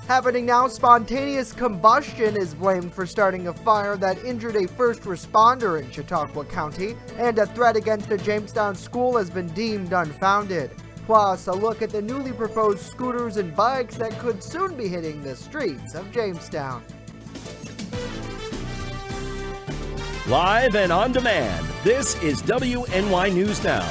Happening now, spontaneous combustion is blamed for starting a fire that injured a first responder in Chautauqua County, and a threat against a Jamestown school has been deemed unfounded. Plus, a look at the newly proposed scooters and bikes that could soon be hitting the streets of Jamestown. Live and on demand, this is WNY News Now.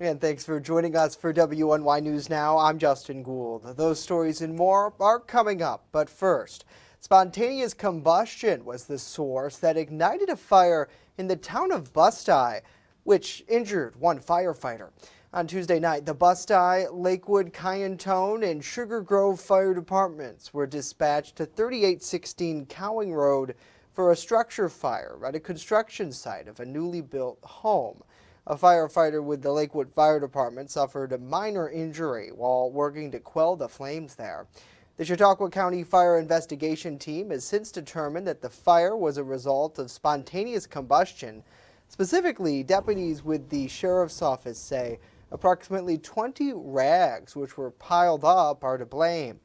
And thanks for joining us for WNY News Now. I'm Justin Gould. Those stories and more are coming up. But first, spontaneous combustion was the source that ignited a fire in the town of Busti, which injured one firefighter. On Tuesday night, the Busti, Lakewood, Kyantone, and Sugar Grove fire departments were dispatched to 3816 Cowing Road for a structure fire at a construction site of a newly built home. A firefighter with the Lakewood Fire Department suffered a minor injury while working to quell the flames there. The Chautauqua County Fire Investigation Team has since determined that the fire was a result of spontaneous combustion. Specifically, deputies with the Sheriff's Office say approximately 20 rags which were piled up are to blame.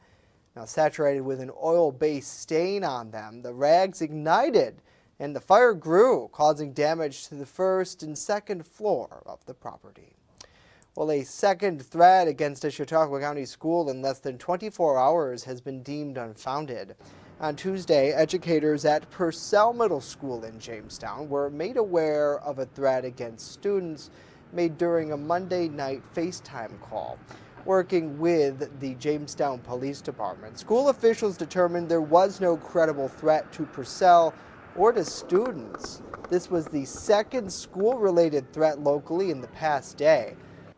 Now, saturated with an oil-based stain on them, the rags ignited and the fire grew, causing damage to the first and second floor of the property. Well, a second threat against a Chautauqua County school in less than 24 hours has been deemed unfounded. On Tuesday, educators at Purcell Middle School in Jamestown were made aware of a threat against students made during a Monday night FaceTime call. Working with the Jamestown Police Department, school officials determined there was no credible threat to Purcell or to students. This was the second school-related threat locally in the past day.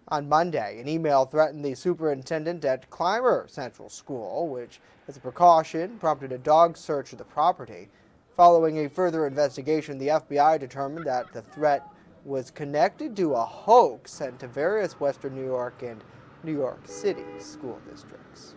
On Monday, an email threatened the superintendent at Clymer Central School, which, as a precaution, prompted a dog search of the property. Following a further investigation, the FBI determined that the threat was connected to a hoax sent to various Western New York and New York City school districts.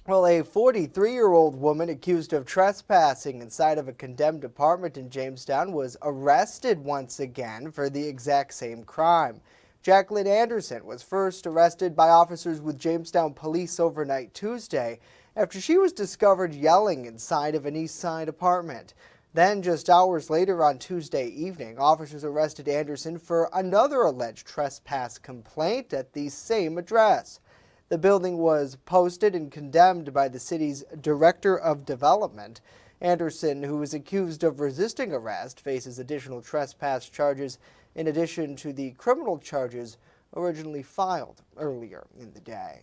Well, a 43-year-old woman accused of trespassing inside of a condemned apartment in Jamestown was arrested once again for the exact same crime. Jacqueline Anderson was first arrested by officers with Jamestown Police overnight Tuesday after she was discovered yelling inside of an East Side apartment. Then, just hours later on Tuesday evening, officers arrested Anderson for another alleged trespass complaint at the same address. The building was posted and condemned by the city's Director of Development. Anderson, who is accused of resisting arrest, faces additional trespass charges in addition to the criminal charges originally filed earlier in the day.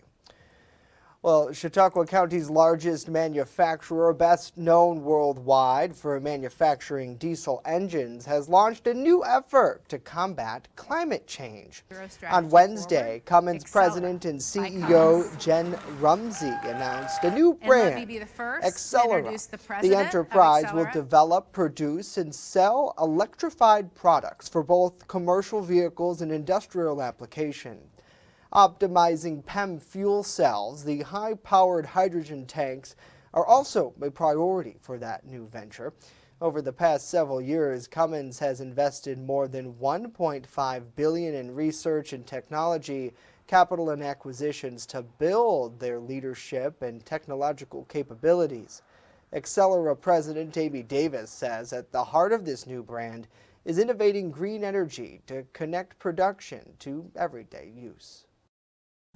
Well, Chautauqua County's largest manufacturer, best known worldwide for manufacturing diesel engines, has launched a new effort to combat climate change. On Wednesday, Cummins President and CEO Jen Rumsey announced a new brand, Accelera. The enterprise will develop, produce, and sell electrified products for both commercial vehicles and industrial application. Optimizing PEM fuel cells, the high-powered hydrogen tanks are also a priority for that new venture. Over the past several years, Cummins has invested more than $1.5 billion in research and technology, capital and acquisitions to build their leadership and technological capabilities. Accelera President Amy Davis says at the heart of this new brand is innovating green energy to connect production to everyday use.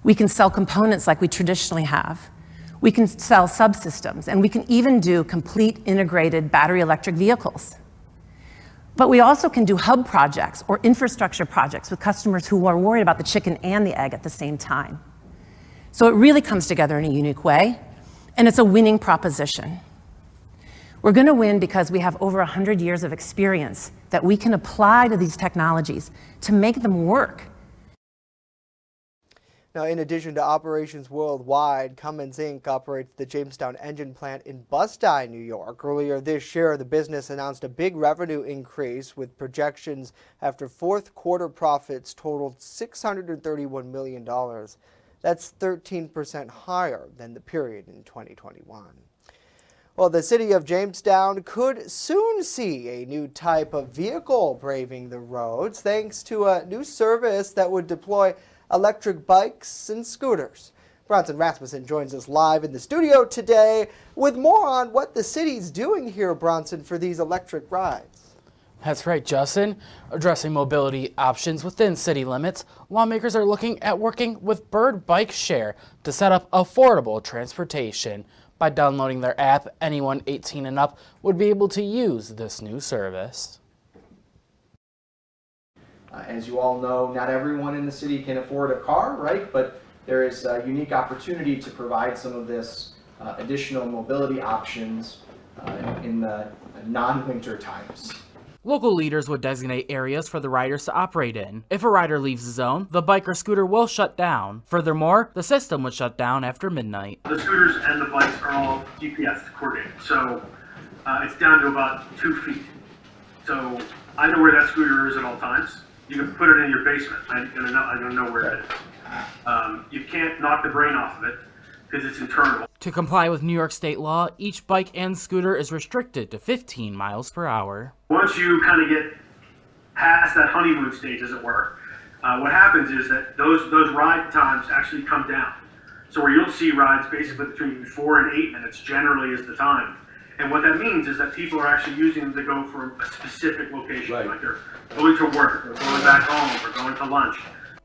We can sell components like we traditionally have. We can sell subsystems, and we can even do complete integrated battery electric vehicles. But we also can do hub projects or infrastructure projects with customers who are worried about the chicken and the egg at the same time. So it really comes together in a unique way, and it's a winning proposition. We're going to win because we have over 100 years of experience that we can apply to these technologies to make them work. Now, in addition to operations worldwide, Cummins Inc. operates the Jamestown engine plant in Busti, New York. Earlier this year, the business announced a big revenue increase with projections after fourth quarter profits totaled $631 million. That's 13% higher than the period in 2021. Well, the city of Jamestown could soon see a new type of vehicle braving the roads thanks to a new service that would deploy electric bikes and scooters. Bronson Rasmussen joins us live in the studio today with more on what the city's doing here, Bronson, for these electric rides. That's right, Justin. Addressing mobility options within city limits, lawmakers are looking at working with Bird Bike Share to set up affordable transportation. By downloading their app, anyone 18 and up would be able to use this new service. As you all know, not everyone in the city can afford a car, right? But there is a unique opportunity to provide some of this additional mobility options in the non-winter times. Local leaders would designate areas for the riders to operate in. If a rider leaves the zone, the bike or scooter will shut down. Furthermore, the system would shut down after midnight. The scooters and the bikes are all GPS coordinated, so it's down to about 2 feet. So I know where that scooter is at all times. You can put it in your basement. I'm gonna know where it is. You can't knock the brain off of it because it's internal. To comply with New York state law, each bike and scooter is restricted to 15 miles per hour. Once you kind of get past that honeymoon stage, as it were, what happens is that those ride times actually come down. So where you'll see rides basically between 4 and 8 minutes generally is the time. And what that means is that people are actually using them to go from a specific location, right. Like they're going to work, or going back home, or going to lunch.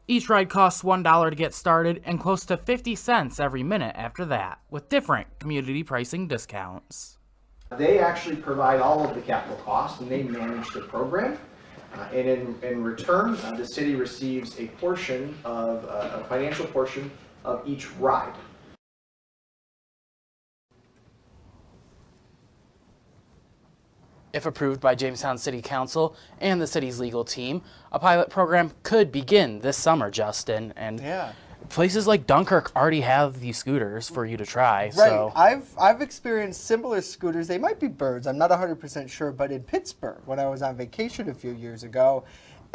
Each ride costs $1 to get started and close to 50 cents every minute after that, with different community pricing discounts. They actually provide all of the capital costs and they manage the program. And in return, the city receives a portion of, a financial portion of each ride. If approved by Jamestown City Council and the city's legal team, a pilot program could begin this summer, Justin. And places like Dunkirk already have these scooters for you to try. Right. So I've experienced similar scooters. They might be Birds. I'm not 100% sure, but in Pittsburgh when I was on vacation a few years ago.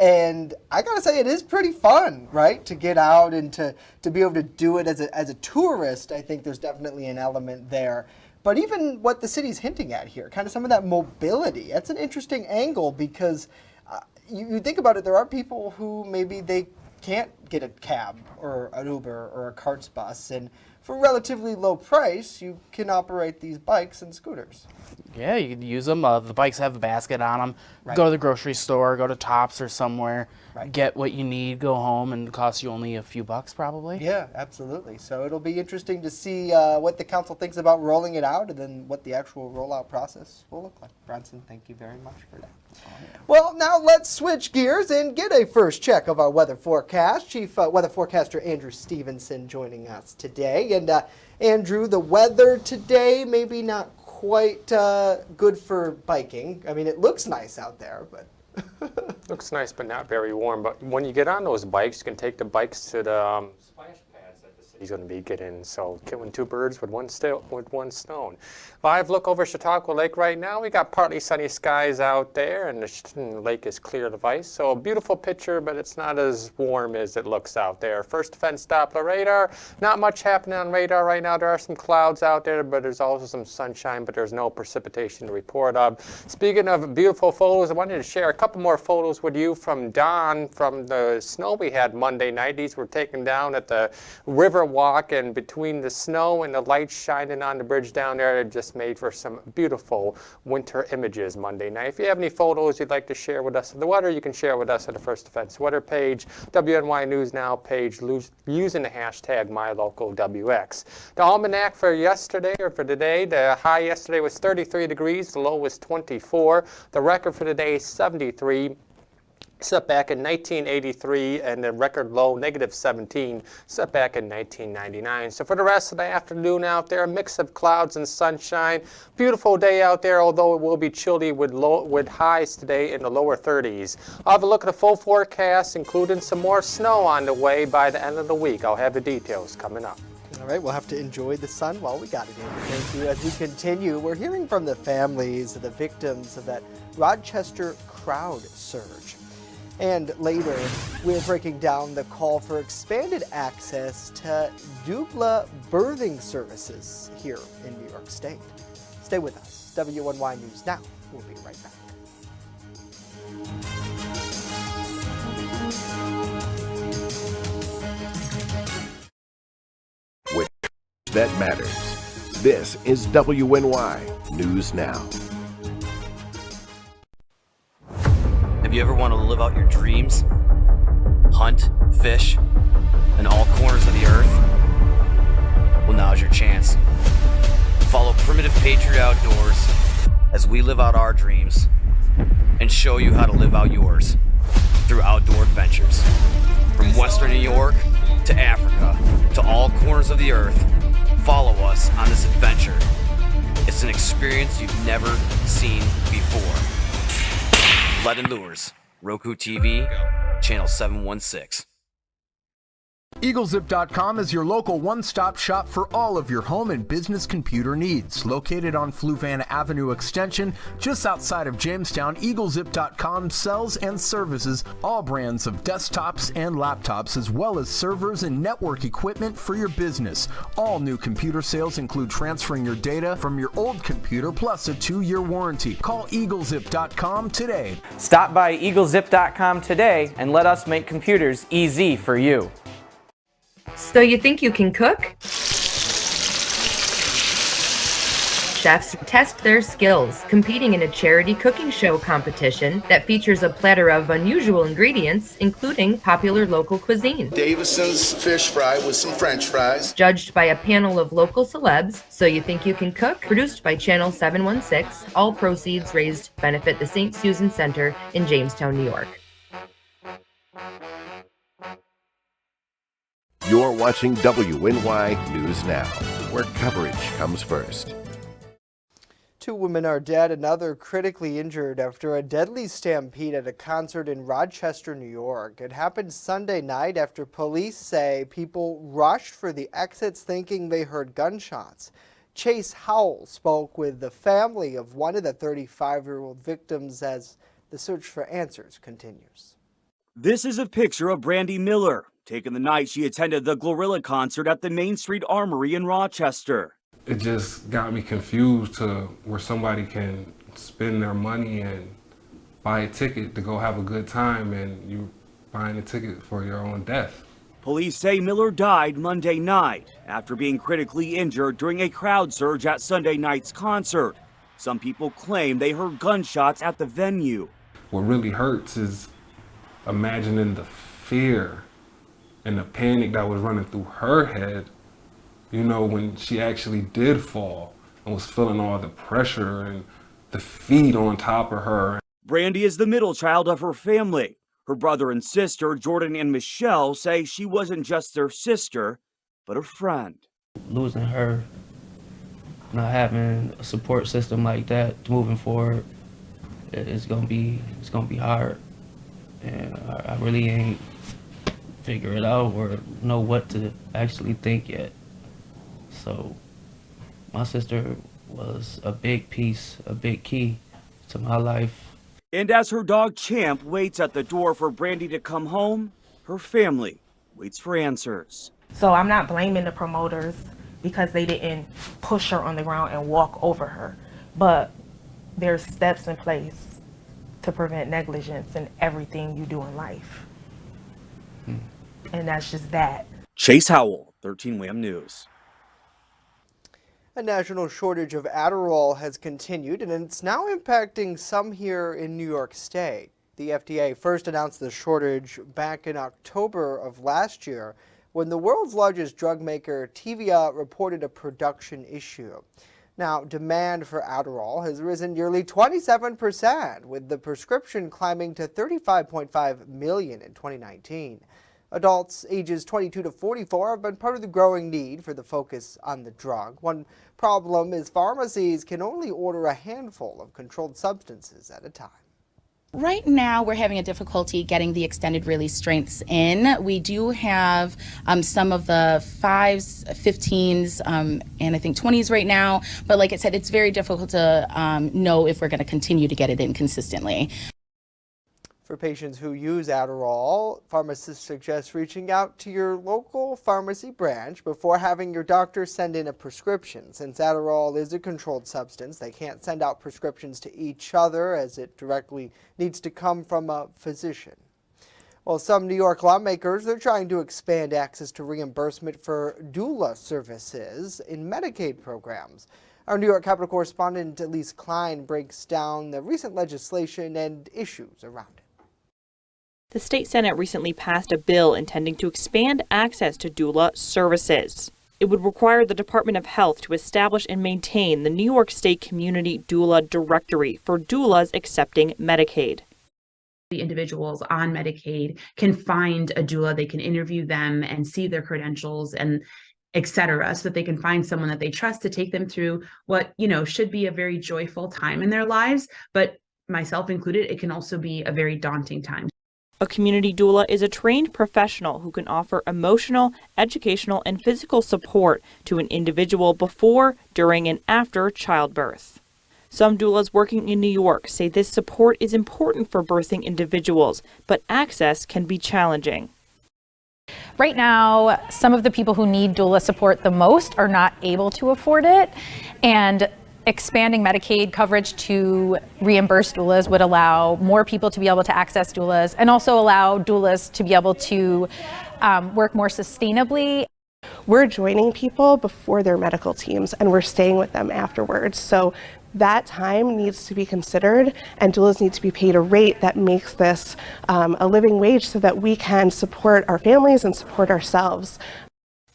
And I gotta say, it is pretty fun, right? To get out and to be able to do it as a tourist. I think there's definitely an element there. But even what the city's hinting at here, kind of some of that mobility, that's an interesting angle because you think about it, there are people who maybe they can't get a cab or an Uber or a Carts bus, and for a relatively low price, you can operate these bikes and scooters. yeah, you could use them. The bikes have a basket on them. Right. Go to the grocery store, go to Tops or somewhere, Right. get what you need, go home, and it costs you only a few bucks probably. Yeah, absolutely. So it'll be interesting to see what the council thinks about rolling it out and then what the actual rollout process will look like. Bronson, thank you very much for that. Well, now let's switch gears and get a first check of our weather forecast. Chief Weather Forecaster Andrew Stevenson joining us today. And Andrew, the weather today maybe not quite good for biking. I mean, it looks nice out there, but... Looks nice, but not very warm. But when you get on those bikes, you can take the bikes to the splash pads that the city's going to be getting. So killing two birds with one stone. Live look over Chautauqua Lake right now. We got partly sunny skies out there, and the lake is clear of ice. So a beautiful picture, but it's not as warm as it looks out there. First defense Doppler radar. Not much happening on radar right now. There are some clouds out there, but there's also some sunshine, but there's no precipitation to report of. Speaking of beautiful photos, I wanted to share a couple more photos with you from Don from the snow we had Monday night. These were taken down at the river walk, and between the snow and the lights shining on the bridge down there, it just made for some beautiful winter images Monday night. If you have any photos you'd like to share with us of the weather, you can share with us at the First Defense Weather page, WNY News Now page, using the hashtag MyLocalWX. The almanac for yesterday, or for today, the high yesterday was 33 degrees, the low was 24. The record for today is 73. Set back in 1983, and the record low, -17, set back in 1999. So for the rest of the afternoon out there, a mix of clouds and sunshine. Beautiful day out there, although it will be chilly with highs today in the lower 30s. I'll have a look at the full forecast, including some more snow on the way by the end of the week. I'll have the details coming up. All right, we'll have to enjoy the sun while we got it, Andrew. Thank you. As we continue, we're hearing from the families of the victims of that Rochester crowd surge. And later, we're breaking down the call for expanded access to doula birthing services here in New York State. Stay with us. WNY News Now. We'll be right back. that matters. This is WNY News Now. Have you ever wanted to live out your dreams? Hunt, fish, in all corners of the earth? Well, now's your chance. Follow Primitive Patriot Outdoors as we live out our dreams and show you how to live out yours through outdoor adventures. From Western New York to Africa to all corners of the earth, follow us on this adventure. It's an experience you've never seen before. Lead and Lures, Roku TV, Channel 716. EagleZip.com is your local one-stop shop for all of your home and business computer needs. Located on Fluvan Avenue Extension, just outside of Jamestown, EagleZip.com sells and services all brands of desktops and laptops, as well as servers and network equipment for your business. All new computer sales include transferring your data from your old computer, plus a 2-year warranty. Call EagleZip.com today. Stop by EagleZip.com today and let us make computers easy for you. So you think you can cook? Chefs test their skills, competing in a charity cooking show competition that features a platter of unusual ingredients, including popular local cuisine. Davison's fish fry with some French fries. Judged by a panel of local celebs, So You Think You Can Cook, produced by Channel 716. All proceeds raised to benefit the St. Susan Center in Jamestown, New York. You're watching WNY News Now, where coverage comes first. 2 women are dead, another critically injured after a deadly stampede at a concert in Rochester, New York. It happened Sunday night after police say people rushed for the exits thinking they heard gunshots. Chase Howell spoke with the family of one of the 35-year-old victims as the search for answers continues. This is a picture of Brandy Miller, taken the night she attended the Glorilla concert at the Main Street Armory in Rochester. It just got me confused to where somebody can spend their money and buy a ticket to go have a good time, and you buying a ticket for your own death. Police say Miller died Monday night after being critically injured during a crowd surge at Sunday night's concert. Some people claim they heard gunshots at the venue. What really hurts is imagining the fear and the panic that was running through her head, you know, when she actually did fall and was feeling all the pressure and the feet on top of her. Brandy is the middle child of her family. Her brother and sister, Jordan and Michelle, say she wasn't just their sister, but a friend. Losing her, not having a support system like that moving forward, it's gonna be hard. And I really ain't figure it out or know what to actually think yet. So my sister was a big piece, a big key to my life. And as her dog Champ waits at the door for Brandy to come home, her family waits for answers. So I'm not blaming the promoters because they didn't push her on the ground and walk over her, but there's steps in place to prevent negligence in everything you do in life. And that's just that. Chase Howell, 13 WAM News. A national shortage of Adderall has continued, and it's now impacting some here in New York State. The FDA first announced the shortage back in October of last year when the world's largest drug maker, Teva, reported a production issue. Now, demand for Adderall has risen nearly 27%, with the prescription climbing to 35.5 million in 2019. Adults ages 22 to 44 have been part of the growing need for the focus on the drug. One problem is pharmacies can only order a handful of controlled substances at a time. Right now, we're having a difficulty getting the extended release strengths in. We do have some of the 5s, 15s, and I think 20s right now. But like I said, it's very difficult to know if we're going to continue to get it in consistently. For patients who use Adderall, pharmacists suggest reaching out to your local pharmacy branch before having your doctor send in a prescription. Since Adderall is a controlled substance, they can't send out prescriptions to each other as it directly needs to come from a physician. Well, some New York lawmakers, they're trying to expand access to reimbursement for doula services in Medicaid programs. Our New York Capitol correspondent Elise Klein breaks down the recent legislation and issues around it. The state Senate recently passed a bill intending to expand access to doula services. It would require the Department of Health to establish and maintain the New York State Community Doula Directory for doulas accepting Medicaid. The individuals on Medicaid can find a doula, they can interview them and see their credentials and et cetera, so that they can find someone that they trust to take them through what, should be a very joyful time in their lives. But myself included, it can also be a very daunting time. A community doula is a trained professional who can offer emotional, educational, and physical support to an individual before, during, and after childbirth. Some doulas working in New York say this support is important for birthing individuals, but access can be challenging. Right now, some of the people who need doula support the most are not able to afford it, and expanding Medicaid coverage to reimburse doulas would allow more people to be able to access doulas and also allow doulas to be able to work more sustainably. We're joining people before their medical teams and we're staying with them afterwards. So that time needs to be considered, and doulas need to be paid a rate that makes this a living wage so that we can support our families and support ourselves.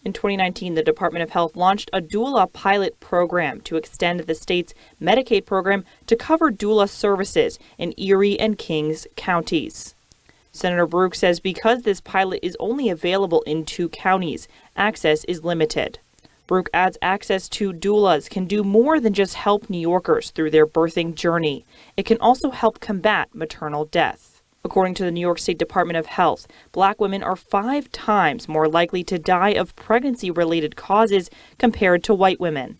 In 2019, the Department of Health launched a doula pilot program to extend the state's Medicaid program to cover doula services in Erie and Kings counties. Senator Brooke says because this pilot is only available in 2 counties, access is limited. Brooke adds access to doulas can do more than just help New Yorkers through their birthing journey. It can also help combat maternal death. According to the New York State Department of Health, Black women are 5 times more likely to die of pregnancy-related causes compared to white women.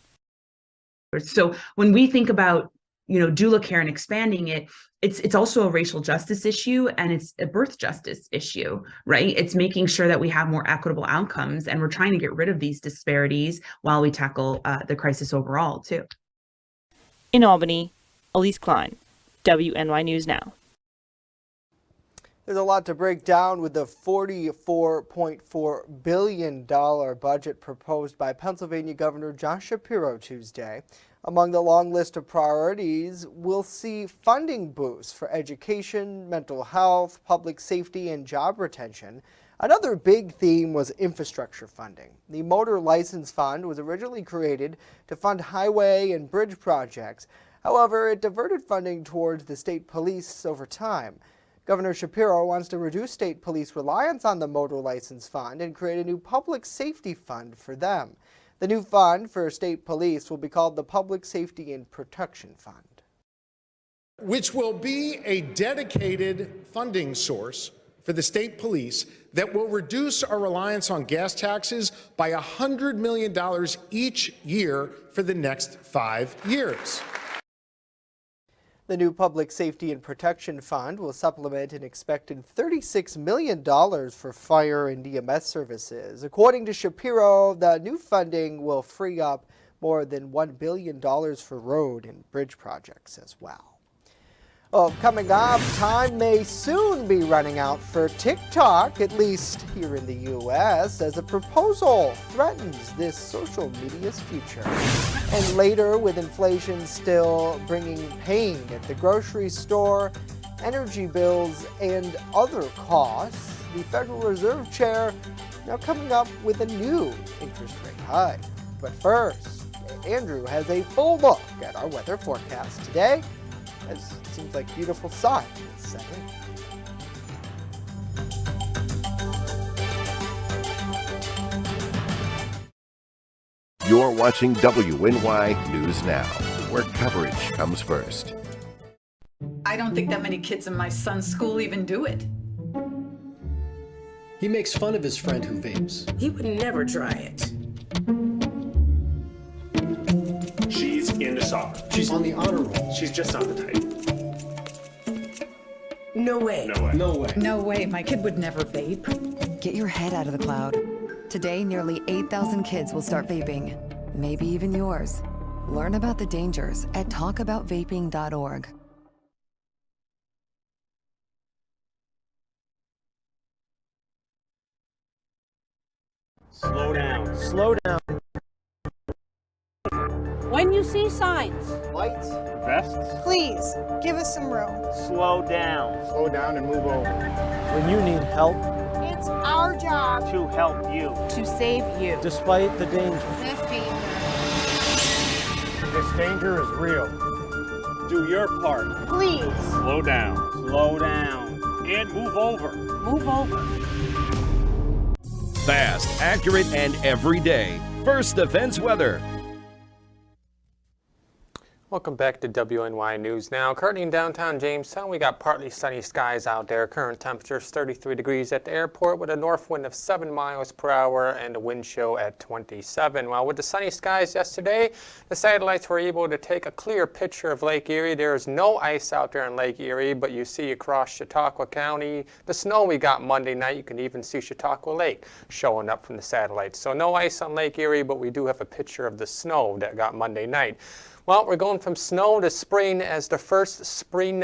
So when we think about, doula care and expanding it, it's also a racial justice issue and it's a birth justice issue, right? It's making sure that we have more equitable outcomes, and we're trying to get rid of these disparities while we tackle the crisis overall, too. In Albany, Elise Klein, WNY News Now. There's a lot to break down with the $44.4 billion budget proposed by Pennsylvania Governor Josh Shapiro Tuesday. Among the long list of priorities, we'll see funding boosts for education, mental health, public safety, and job retention. Another big theme was infrastructure funding. The Motor License Fund was originally created to fund highway and bridge projects. However, it diverted funding towards the state police over time. Governor Shapiro wants to reduce state police reliance on the Motor License Fund and create a new public safety fund for them. The new fund for state police will be called the Public Safety and Protection Fund, which will be a dedicated funding source for the state police that will reduce our reliance on gas taxes by $100 million each year for the next 5 years. The new Public Safety and Protection Fund will supplement an expected $36 million for fire and EMS services. According to Shapiro, the new funding will free up more than $1 billion for road and bridge projects as well. Well, coming up, time may soon be running out for TikTok, at least here in the U.S., as a proposal threatens this social media's future. And later, with inflation still bringing pain at the grocery store, energy bills, and other costs, the Federal Reserve Chair now coming up with a new interest rate hike. But first, Andrew has a full look at our weather forecast today, as it seems like beautiful sun is setting. You're watching WNY News Now, where coverage comes first. I don't think that many kids in my son's school even do it. He makes fun of his friend who vapes. He would never try it. She's into soccer. She's on the honor roll. She's just not the type. No way. No way. No way. No way. My kid would never vape. Get your head out of the cloud. Today, nearly 8,000 kids will start vaping. Maybe even yours. Learn about the dangers at talkaboutvaping.org. Slow down. Slow down. When you see signs, Lights. Vests. please give us some room. Slow down. Slow down and move over. When you need help, It's our job To help you. to save you. despite the danger, This danger is real. Do your part. Please Slow down. Slow down. And move over. move over. Fast, accurate, and everyday. First Defense Weather. Welcome back to WNY News Now. Currently in downtown Jamestown, we got partly sunny skies out there. Current temperature is 33 degrees at the airport with a north wind of 7 miles per hour and a wind chill at 27. While with the sunny skies yesterday, the satellites were able to take a clear picture of Lake Erie. There is no ice out there in Lake Erie, but you see across Chautauqua County the snow we got Monday night. You can even see Chautauqua Lake showing up from the satellites. So no ice on Lake Erie, but we do have a picture of the snow that got Monday night. Well, we're going from snow to spring as the first spring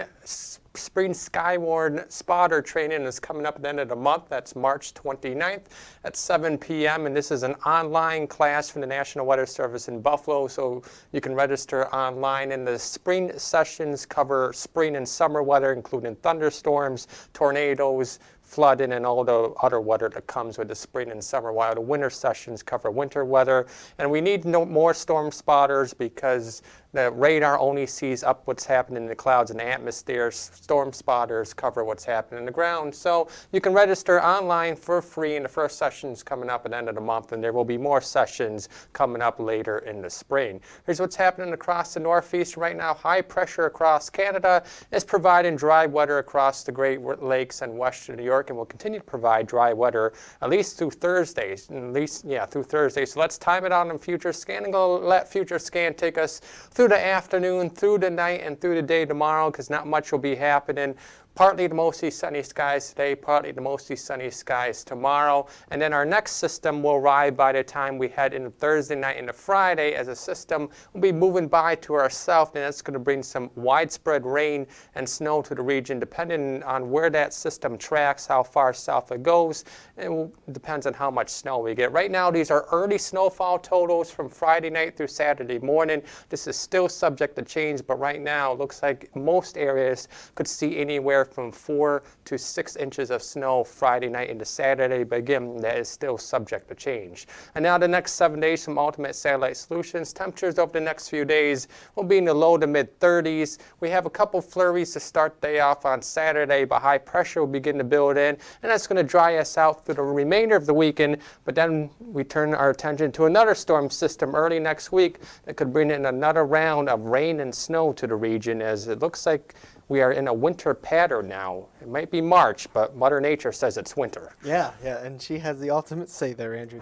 Skywarn spotter training is coming up at the end of the month. That's March 29th at 7 p.m. And this is an online class from the National Weather Service in Buffalo, so you can register online. And the spring sessions cover spring and summer weather, including thunderstorms, tornadoes, flooding, and all the other weather that comes with the spring and summer, while the winter sessions cover winter weather. And we need more storm spotters because the radar only sees up what's happening in the clouds and the atmosphere. Storm spotters cover what's happening in the ground. So you can register online for free, and the first session's coming up at the end of the month, and there will be more sessions coming up later in the spring. Here's what's happening across the Northeast right now. High pressure across Canada is providing dry weather across the Great Lakes and western New York, and will continue to provide dry weather at least through Thursday. Through Thursday. So let's time it out on Future Scan and go let Future Scan take us through the afternoon, through the night, and through the day tomorrow, because not much will be happening. Partly to mostly sunny skies today, partly to mostly sunny skies tomorrow. And then our next system will arrive by the time we head into Thursday night into Friday, as a system will be moving by to our south, and that's going to bring some widespread rain and snow to the region, depending on where that system tracks, how far south it goes. It depends on how much snow we get. Right now, these are early snowfall totals from Friday night through Saturday morning. This is still subject to change, but right now it looks like most areas could see anywhere from 4 to 6 inches of snow Friday night into Saturday, but again, that is still subject to change. And now the next 7 days from Ultimate Satellite Solutions, temperatures over the next few days will be in the low to mid 30s. We have a couple flurries to start the day off on Saturday, but high pressure will begin to build in, and that's going to dry us out through the remainder of the weekend. But then we turn our attention to another storm system early next week that could bring in another round of rain and snow to the region, as it looks like we are in a winter pattern now. It might be March, but Mother Nature says it's winter. Yeah, and she has the ultimate say there, Andrew.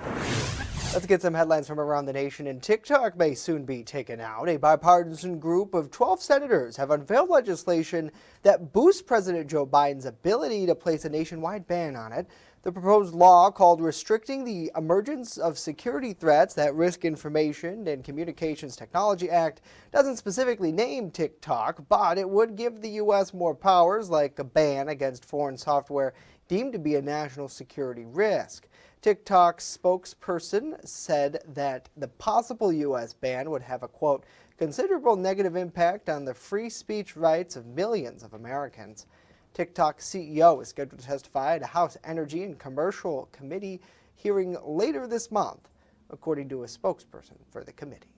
Let's get some headlines from around the nation. And TikTok may soon be taken out. A bipartisan group of 12 senators have unveiled legislation that boosts President Joe Biden's ability to place a nationwide ban on it. The proposed law, called Restricting the Emergence of Security Threats That Risk Information and Communications Technology Act, doesn't specifically name TikTok, but it would give the U.S. more powers, like a ban against foreign software deemed to be a national security risk. TikTok's spokesperson said that the possible U.S. ban would have a, quote, considerable negative impact on the free speech rights of millions of Americans. TikTok's CEO is scheduled to testify at a House Energy and Commercial Committee hearing later this month, according to a spokesperson for the committee.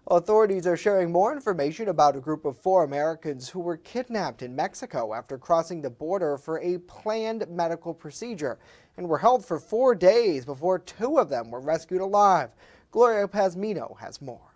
Authorities are sharing more information about a group of 4 Americans who were kidnapped in Mexico after crossing the border for a planned medical procedure and were held for 4 days before 2 of them were rescued alive. Gloria Pazmino has more.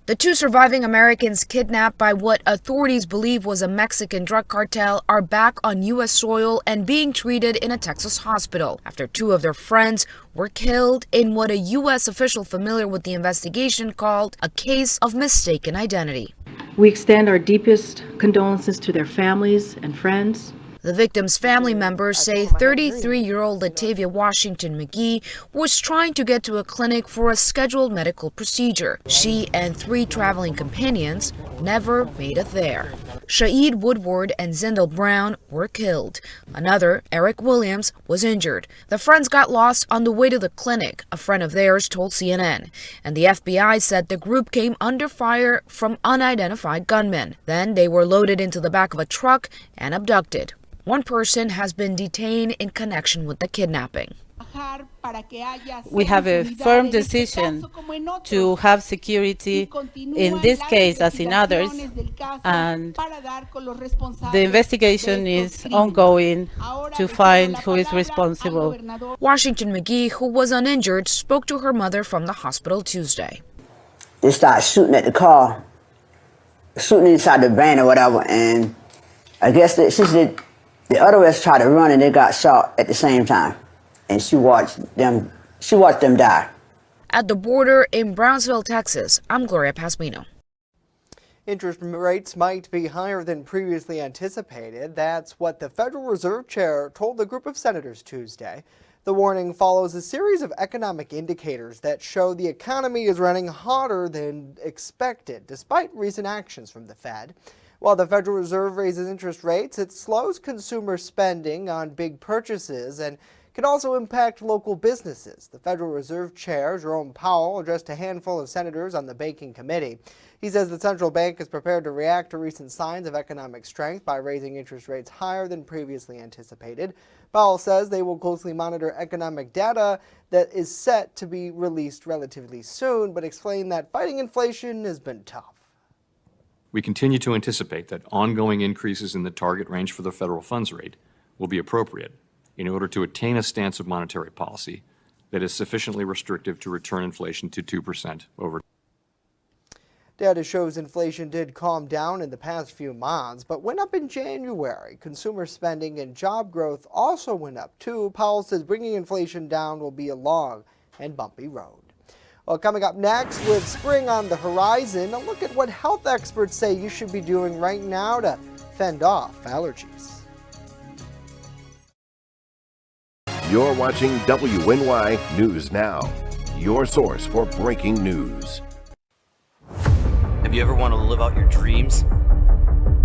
The 2 surviving Americans kidnapped by what authorities believe was a Mexican drug cartel are back on U.S. soil and being treated in a Texas hospital after 2 of their friends were killed in what a U.S. official familiar with the investigation called a case of mistaken identity. We extend our deepest condolences to their families and friends The victim's family members say 33-year-old Latavia Washington McGee was trying to get to a clinic for a scheduled medical procedure. She and 3 traveling companions never made it there. Shaeed Woodward and Zindel Brown were killed. Another, Eric Williams, was injured. The friends got lost on the way to the clinic, a friend of theirs told CNN. And the FBI said the group came under fire from unidentified gunmen. Then they were loaded into the back of a truck and abducted. One person has been detained in connection with the kidnapping. We have a firm decision to have security in this case as in others, and the investigation is ongoing to find who is responsible. Washington McGee, who was uninjured, spoke to her mother from the hospital Tuesday. They started shooting at the car, shooting inside the van or whatever, and I guess that she said the other ones tried to run and they got shot at the same time. And she watched them die. At the border in Brownsville, Texas, I'm Gloria Pasmino. Interest rates might be higher than previously anticipated. That's what the Federal Reserve Chair told the group of senators Tuesday. The warning follows a series of economic indicators that show the economy is running hotter than expected, despite recent actions from the Fed. While the Federal Reserve raises interest rates, it slows consumer spending on big purchases and can also impact local businesses. The Federal Reserve Chair, Jerome Powell, addressed a handful of senators on the Banking Committee. He says the central bank is prepared to react to recent signs of economic strength by raising interest rates higher than previously anticipated. Powell says they will closely monitor economic data that is set to be released relatively soon, but explained that fighting inflation has been tough. We continue to anticipate that ongoing increases in the target range for the federal funds rate will be appropriate in order to attain a stance of monetary policy that is sufficiently restrictive to return inflation to 2% over. Data shows inflation did calm down in the past few months, but went up in January. Consumer spending and job growth also went up too. Powell says bringing inflation down will be a long and bumpy road. Well, coming up next, with spring on the horizon, a look at what health experts say you should be doing right now to fend off allergies. You're watching WNY News Now, your source for breaking news. Have you ever wanted to live out your dreams?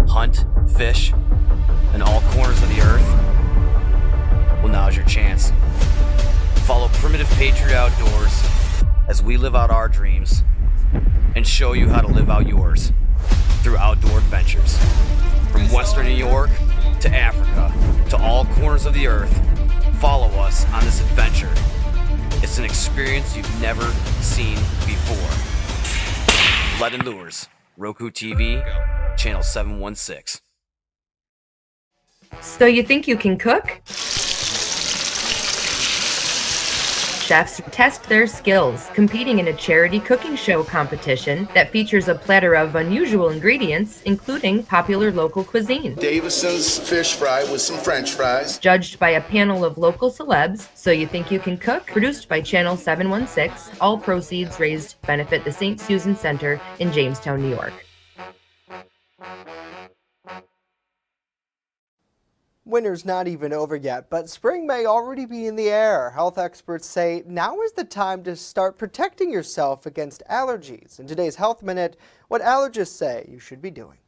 Hunt, fish, in all corners of the earth? Well, now's your chance. Follow Primitive Patriot Outdoors as we live out our dreams and show you how to live out yours through outdoor adventures. From Western New York to Africa to all corners of the earth, follow us on this adventure. It's an experience you've never seen before. Lead and Lures, Roku TV, channel 716. So you think you can cook? Chefs test their skills, competing in a charity cooking show competition that features a platter of unusual ingredients, including popular local cuisine. Davison's fish fry with some French fries. Judged by a panel of local celebs, So You Think You Can Cook, produced by Channel 716. All proceeds raised to benefit the St. Susan Center in Jamestown, New York. Winter's not even over yet, but spring may already be in the air. Health experts say now is the time to start protecting yourself against allergies. In today's Health Minute, what allergists say you should be doing.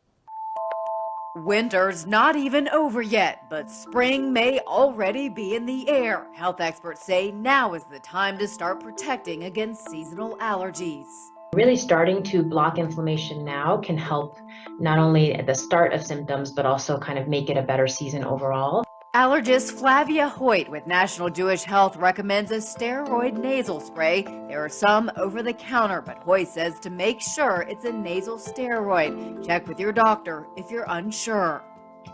Winter's not even over yet, but spring may already be in the air. Health experts say now is the time to start protecting against seasonal allergies. Really starting to block inflammation now can help not only at the start of symptoms, but also kind of make it a better season overall. Allergist Flavia Hoyt with National Jewish Health recommends a steroid nasal spray. There are some over the counter, but Hoyt says to make sure it's a nasal steroid. Check with your doctor if you're unsure.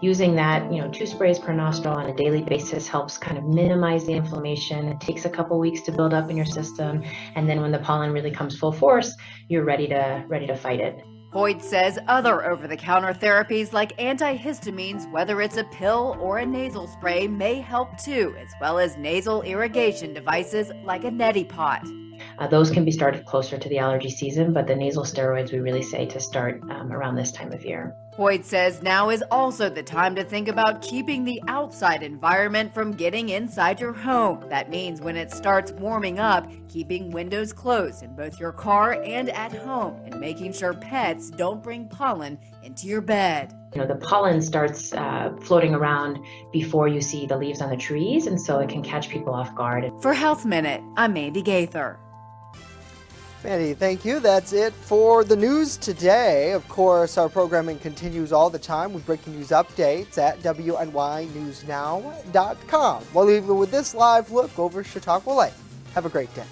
Using that, 2 sprays per nostril on a daily basis helps kind of minimize the inflammation. It takes a couple weeks to build up in your system, and then when the pollen really comes full force, you're ready to fight it. Hoyt says other over-the-counter therapies like antihistamines, whether it's a pill or a nasal spray, may help too, as well as nasal irrigation devices like a neti pot. Those can be started closer to the allergy season, but the nasal steroids we really say to start around this time of year. Hoyt says now is also the time to think about keeping the outside environment from getting inside your home. That means when it starts warming up, keeping windows closed in both your car and at home, and making sure pets don't bring pollen into your bed. You know, the pollen starts floating around before you see the leaves on the trees, and so it can catch people off guard. For Health Minute, I'm Mandy Gaither. Mandy, thank you. That's it for the news today. Of course, our programming continues all the time with breaking news updates at WNYNewsNow.com. We'll leave you with this live look over Chautauqua Lake. Have a great day.